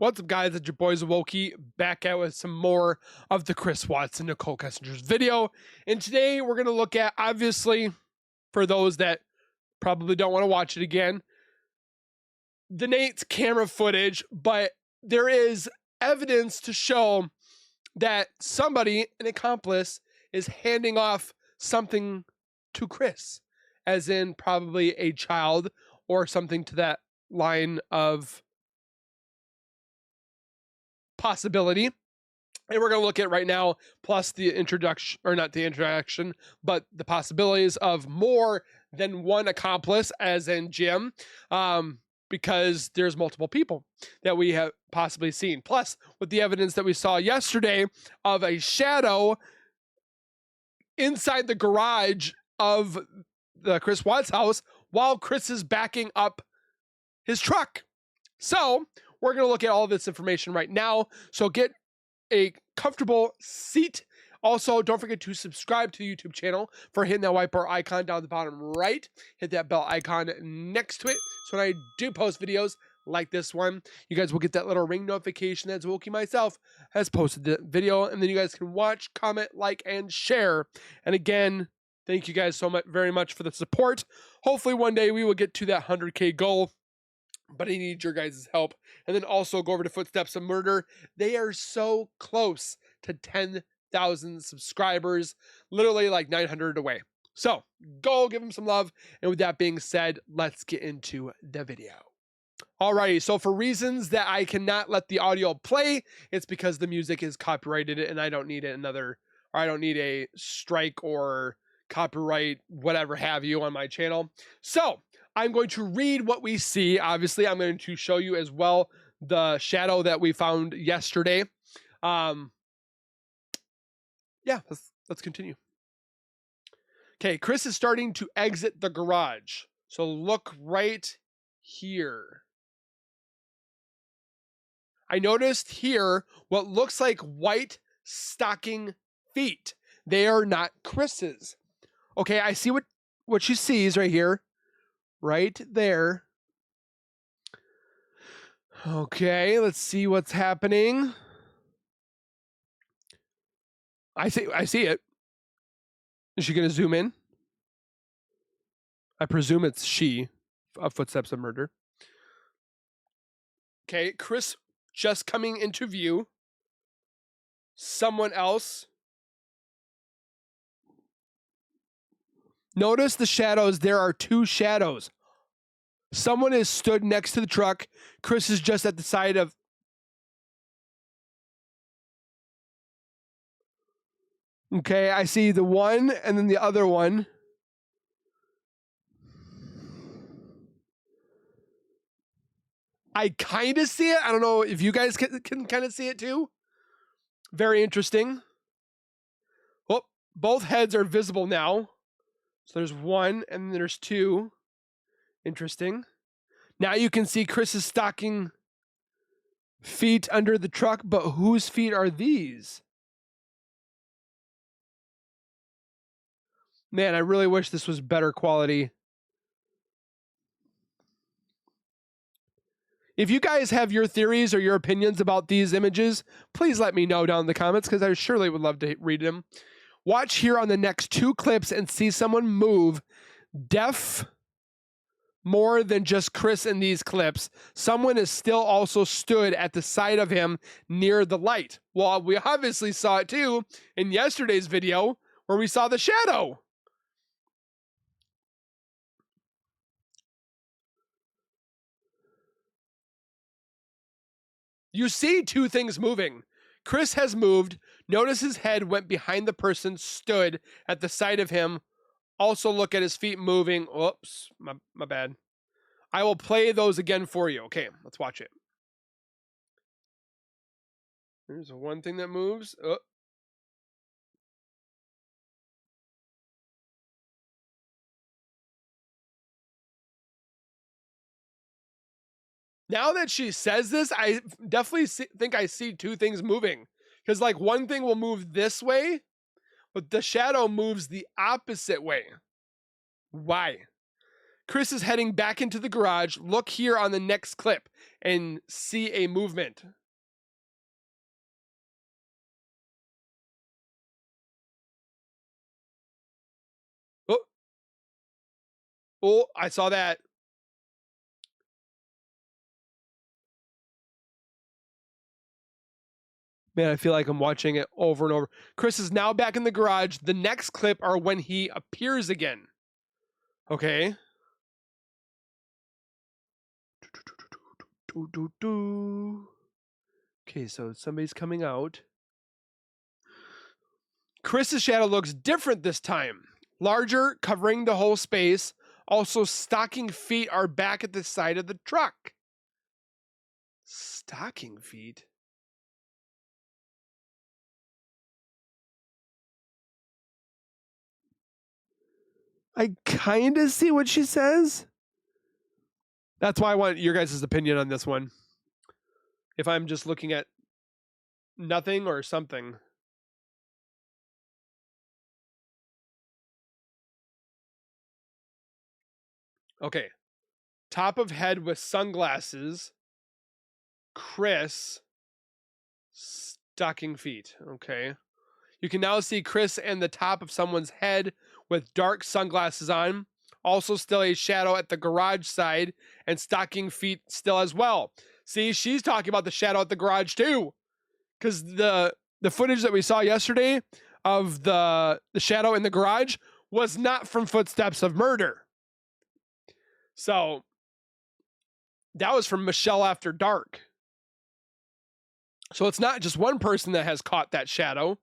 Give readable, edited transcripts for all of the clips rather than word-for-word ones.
What's up, guys? It's your boys Wokey back out with some more of the Chris Watson Nicole Kessinger's video. And today we're going to look at, obviously, for those that probably don't want to watch it again, the Nate's camera footage, but there is evidence to show that somebody, an accomplice, is handing off something to Chris, as in probably a child or something to that line of possibility. And we're going to look at right now, plus the introduction, or not the introduction, but the possibilities of more than one accomplice, as in Jim, because there's multiple people that we have possibly seen. Plus, with the evidence that we saw yesterday of a shadow inside the garage of the Chris Watts house while Chris is backing up his truck. So we're going to look at all of this information right now. So get a comfortable seat. Also, don't forget to subscribe to the YouTube channel for hitting that whiteboard icon down the bottom right. Hit that bell icon next to it. So when I do post videos like this one, you guys will get that little ring notification that Wokey myself has posted the video. And then you guys can watch, comment, like, and share. And again, thank you guys so much, very much for the support. Hopefully one day we will get to that 100K goal, but I need your guys' help. And then also go over to Footsteps of Murder. They are so close to 10,000 subscribers, literally like 900 away. So go give them some love. And with that being said, let's get into the video. Alrighty, so for reasons that I cannot let the audio play, it's because the music is copyrighted and I don't need I don't need a strike or copyright, whatever have you on my channel. So I'm going to read what we see. Obviously, I'm going to show you as well the shadow that we found yesterday. Yeah, let's continue. Okay, Chris is starting to exit the garage. So look right here. I noticed here what looks like white stocking feet. They are not Chris's. Okay, I see what she sees right here. Right there. Okay, let's see what's happening. I see it. Is she going to zoom in? I presume it's she, of Footsteps of Murder. Okay, Chris just coming into view. Someone else. Notice the shadows. There are two shadows. Someone is stood next to the truck. Chris is just at the side of. Okay, I see the one and then the other one. I kind of see it. I don't know if you guys can kind of see it too. Very interesting. Well, both heads are visible now. So there's one and then there's two. Interesting. Now you can see Chris's stocking feet under the truck, but whose feet are these? Man, I really wish this was better quality. If you guys have your theories or your opinions about these images, please let me know down in the comments because I surely would love to read them. Watch here on the next two clips and see someone move deaf more than just Chris in these clips. Someone is still also stood at the side of him near the light. Well, we obviously saw it too in yesterday's video where we saw the shadow. You see two things moving. Chris has moved. Notice his head went behind the person stood at the side of him. Also look at his feet moving. Oops, my bad. I will play those again for you. Okay, let's watch it. There's one thing that moves. Oh. Now that she says this, I definitely think I see two things moving. Because like one thing will move this way, but the shadow moves the opposite way. Why? Chris is heading back into the garage. Look here on the next clip and see a movement. Oh, oh, I saw that. Man, I feel like I'm watching it over and over. Chris is now back in the garage. The next clip are when he appears again. Okay. Okay, so somebody's coming out. Chris's shadow looks different this time. Larger, covering the whole space. Also, stocking feet are back at the side of the truck. Stocking feet? I kind of see what she says. That's why I want your guys' opinion on this one. If I'm just looking at nothing or something. Okay. Top of head with sunglasses. Chris. Stocking feet. Okay. You can now see Chris and the top of someone's head with dark sunglasses on. Also, still a shadow at the garage side and stocking feet still as well. See, she's talking about the shadow at the garage too, because the footage that we saw yesterday of the shadow in the garage was not from footsteps of murder. So that was from Michelle After Dark. So it's not just one person that has caught that shadow.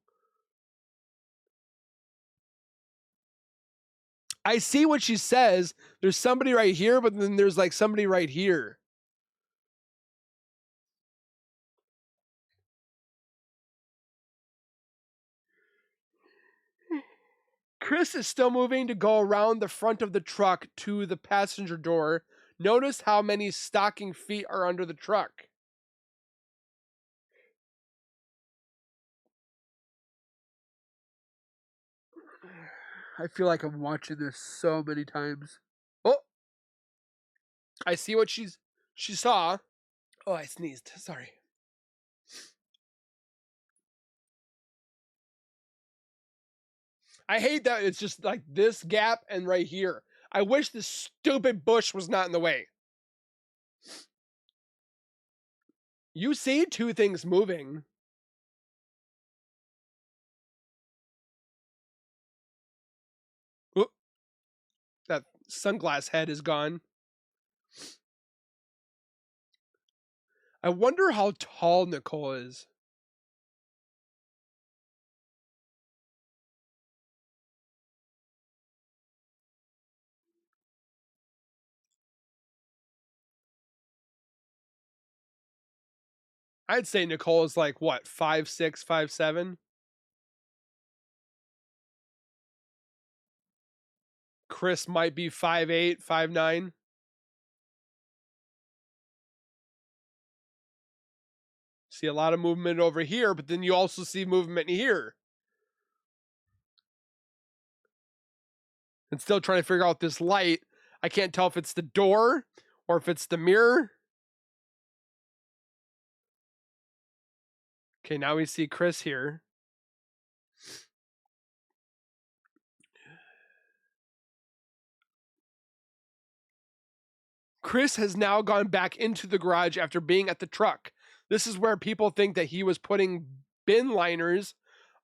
I see what she says. There's somebody right here, but then there's like somebody right here. Chris is still moving to go around the front of the truck to the passenger door. Notice how many stocking feet are under the truck. I feel like I'm watching this so many times. Oh, I see what she saw. Oh, I sneezed. Sorry. I hate that it's just like this gap and right here. I wish this stupid bush was not in the way. You see two things moving. Oh, that sunglass head is gone. I wonder how tall Nicole is. I'd say Nicole is like what, 5'6", 5'7"? Chris might be 5'8", 5'9". See a lot of movement over here, but then you also see movement here. And still trying to figure out this light. I can't tell if it's the door or if it's the mirror. Okay, now we see Chris here. Chris has now gone back into the garage after being at the truck. This is where people think that he was putting bin liners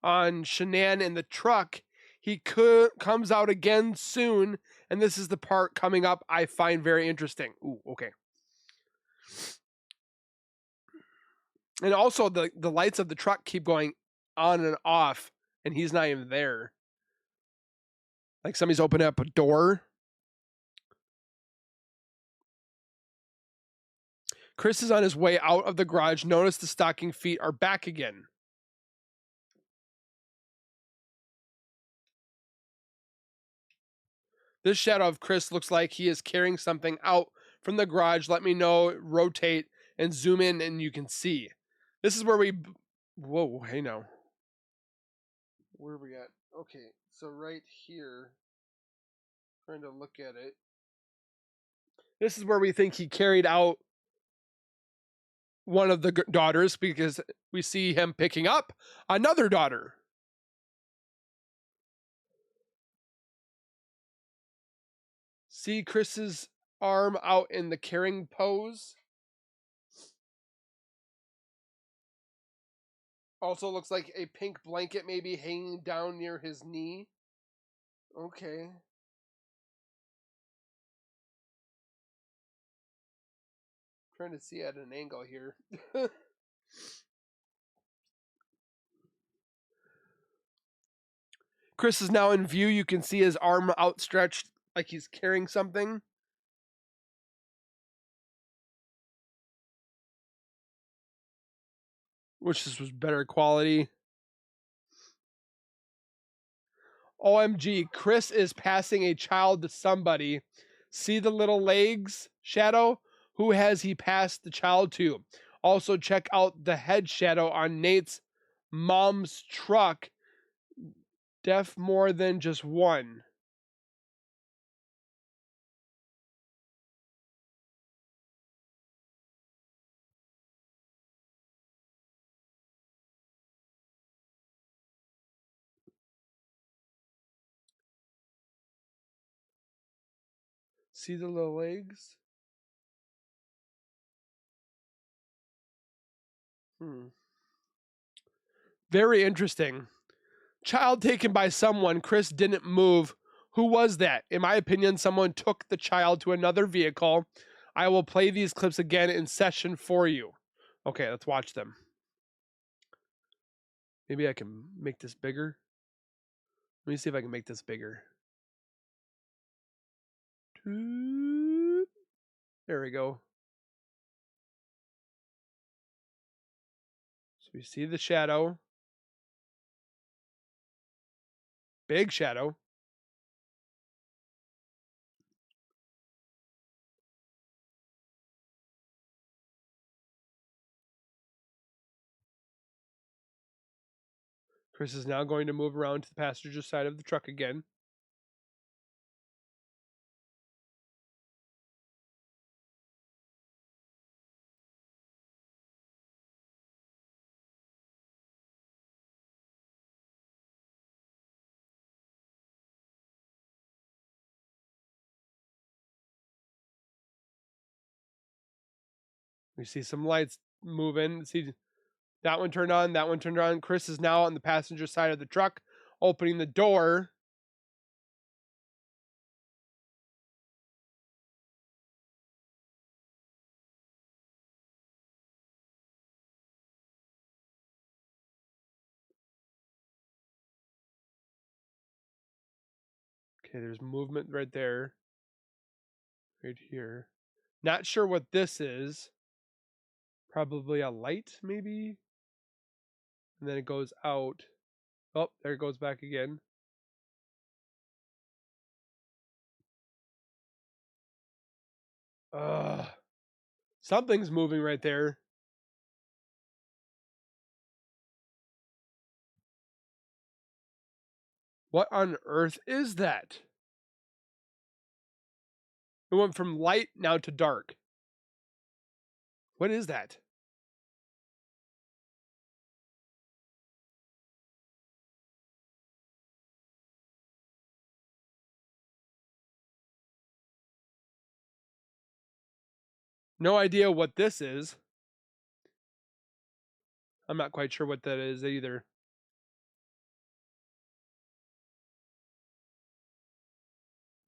on Shanann in the truck. He comes out again soon, and this is the part coming up I find very interesting. Ooh, okay. And also the lights of the truck keep going on and off, and he's not even there. Like somebody's opening up a door. Chris is on his way out of the garage. Notice the stocking feet are back again. This shadow of Chris looks like he is carrying something out from the garage. Let me know, rotate, and zoom in, and you can see. This is where we... Whoa, hey now. Where are we at? Okay, so right here, trying to look at it. This is where we think he carried out one of the daughters, because we see him picking up another daughter. See Chris's arm out in the carrying pose. Also looks like a pink blanket maybe hanging down near his knee. Okay. Trying to see at an angle here. Chris is now in view. You can see his arm outstretched like he's carrying something. Wish this was better quality. OMG, Chris is passing a child to somebody. See the little legs, Shadow? Who has he passed the child to? Also, check out the head shadow on Nate's mom's truck. Deaf more than just one. See the little legs? Very interesting. Child taken by someone. Chris didn't move. Who was that? In my opinion, someone took the child to another vehicle. I will play these clips again in session for you. Okay, let's watch them. Maybe I can make this bigger. Let me see if I can make this bigger. There we go. So we see the shadow. Big shadow. Chris is now going to move around to the passenger side of the truck again. We see some lights moving. See that one turned on, that one turned on. Chris is now on the passenger side of the truck, opening the door. Okay, there's movement right there. Right here. Not sure what this is. Probably a light, maybe? And then it goes out. Oh, there it goes back again. Ugh. Something's moving right there. What on earth is that? It went from light now to dark. What is that? No idea what this is. I'm not quite sure what that is either.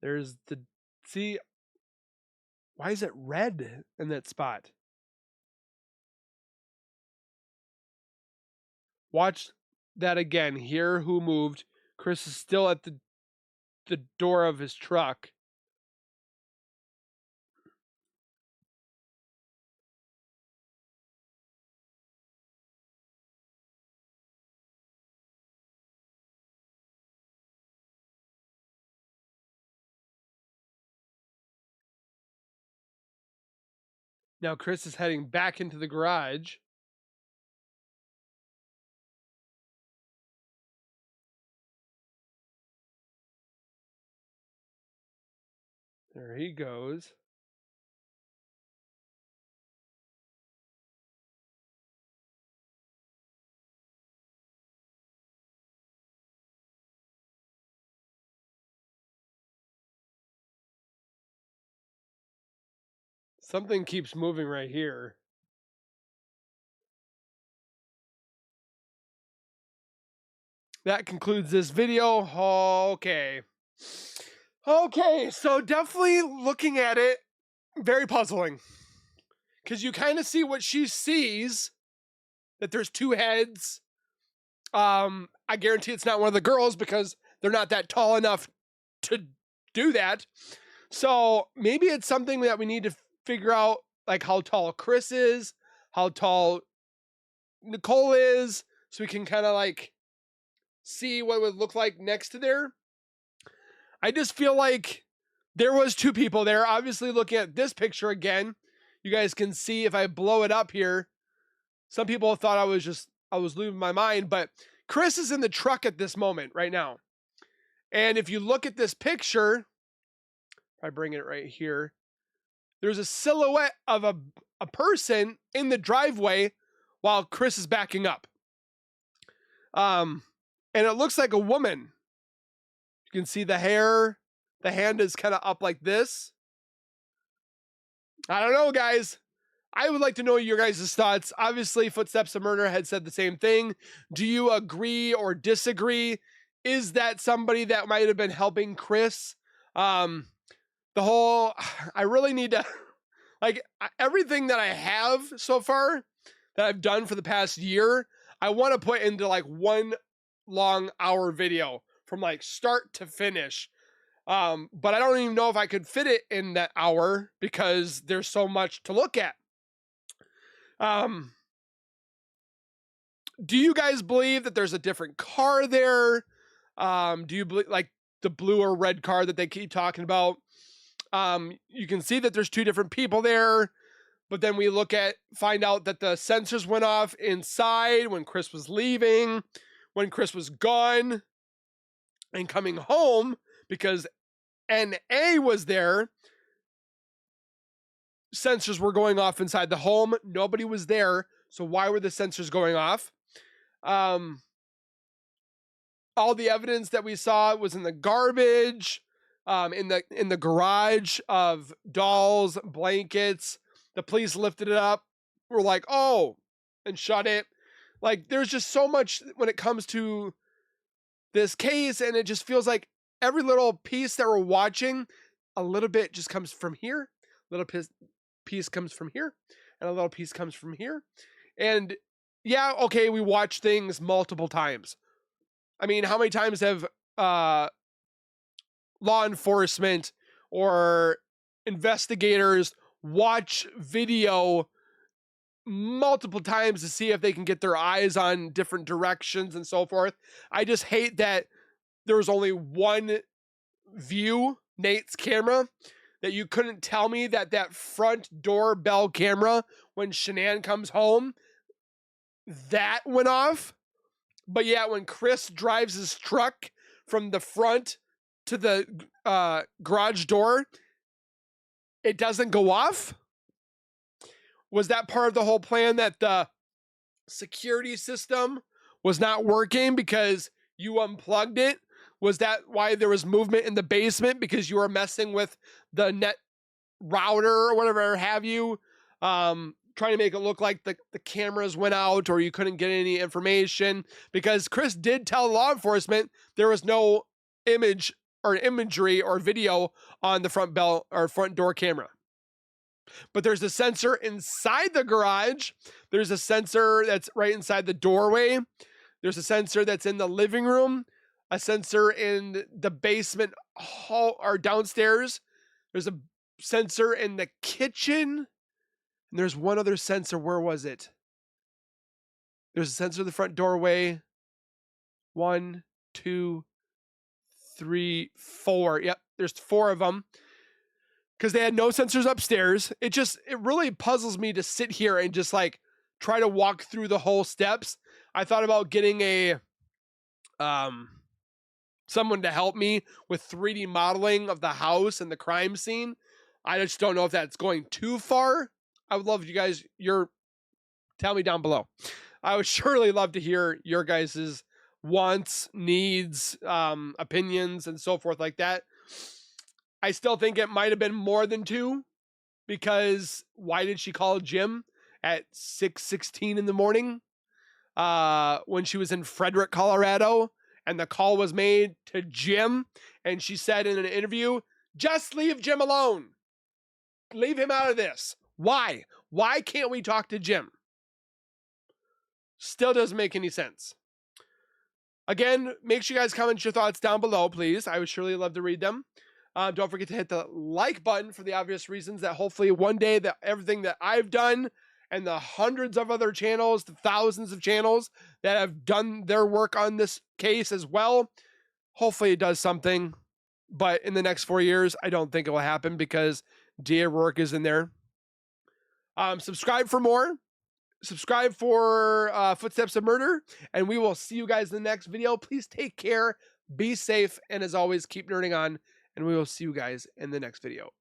There's the... See, why is it red in that spot? Watch that again. Hear who moved. Chris is still at the door of his truck. Now Chris is heading back into the garage. There he goes. Something keeps moving right here. That concludes this video. Okay. Okay, so definitely looking at it, very puzzling. Because you kind of see what she sees, that there's two heads. I guarantee it's not one of the girls because they're not that tall enough to do that. So maybe it's something that we need to figure out, like how tall Chris is, how tall Nicole is, so we can kind of like see what it would look like next to there. I just feel like there was two people there. Obviously, looking at this picture again, you guys can see if I blow it up here. Some people thought I was losing my mind, but Chris is in the truck at this moment right now. And if you look at this picture, if I bring it right here, there's a silhouette of a person in the driveway while Chris is backing up. And it looks like a woman. You can see the hair. The hand is kind of up like this. I don't know, guys. I would like to know your guys' thoughts. Obviously, Footsteps of Murder had said the same thing. Do you agree or disagree? Is that somebody that might have been helping Chris? I really need to, like, everything that I have so far that I've done for the past year, I want to put into like one long hour video from like start to finish. But I don't even know if I could fit it in that hour because there's so much to look at. Do you guys believe that there's a different car there? Do you believe like the blue or red car that they keep talking about? You can see that there's two different people there, but then we find out that the sensors went off inside when Chris was leaving, when Chris was gone and coming home because NA was there. Sensors were going off inside the home. Nobody was there. So why were the sensors going off? All the evidence that we saw was in the garbage, in the garage of dolls, blankets. The police lifted it up. We're like, oh, and shut it. Like, there's just so much when it comes to this case, and it just feels like every little piece that we're watching, a little bit just comes from here, a little piece comes from here, and a little piece comes from here. And yeah, okay, we watch things multiple times. I mean, how many times have law enforcement or investigators watch video multiple times to see if they can get their eyes on different directions and so forth? I just hate that there's only one view, Nate's camera, that you couldn't tell me that front doorbell camera when Shanann comes home, that went off. But yeah, when Chris drives his truck from the front to the garage door, it doesn't go off. Was that part of the whole plan, that the security system was not working because you unplugged it? Was that why there was movement in the basement, because you were messing with the net router or whatever have you, trying to make it look like the cameras went out or you couldn't get any information? Because Chris did tell law enforcement there was no imagery or video on the front bell or front door camera. But there's a sensor inside the garage. There's a sensor that's right inside the doorway. There's a sensor that's in the living room, a sensor in the basement hall or downstairs. There's a sensor in the kitchen. And there's one other sensor. Where was it? There's a sensor in the front doorway. 1, 2, 3, 4. Yep, there's 4 of them. Because they had no sensors upstairs. It really puzzles me to sit here and just like try to walk through the whole steps. I thought about getting someone to help me with 3D modeling of the house and the crime scene. I just don't know if that's going too far. I would love you guys, tell me down below. I would surely love to hear your guys' wants, needs, opinions, and so forth like that. I still think it might have been more than 2, because why did she call Jim at 6:16 in the morning when she was in Fredrick, Colorado, and the call was made to Jim, and she said in an interview, just leave Jim alone. Leave him out of this. Why? Why can't we talk to Jim? Still doesn't make any sense. Again, make sure you guys comment your thoughts down below, please. I would surely love to read them. Don't forget to hit the like button for the obvious reasons that hopefully one day that everything that I've done and the hundreds of other channels, the thousands of channels that have done their work on this case as well, hopefully it does something. But in the next 4 years, I don't think it will happen because DA Rourke is in there. Subscribe for more. Subscribe for Footsteps of Murder, and we will see you guys in the next video. Please take care, be safe, and as always, keep nerding on, and we will see you guys in the next video.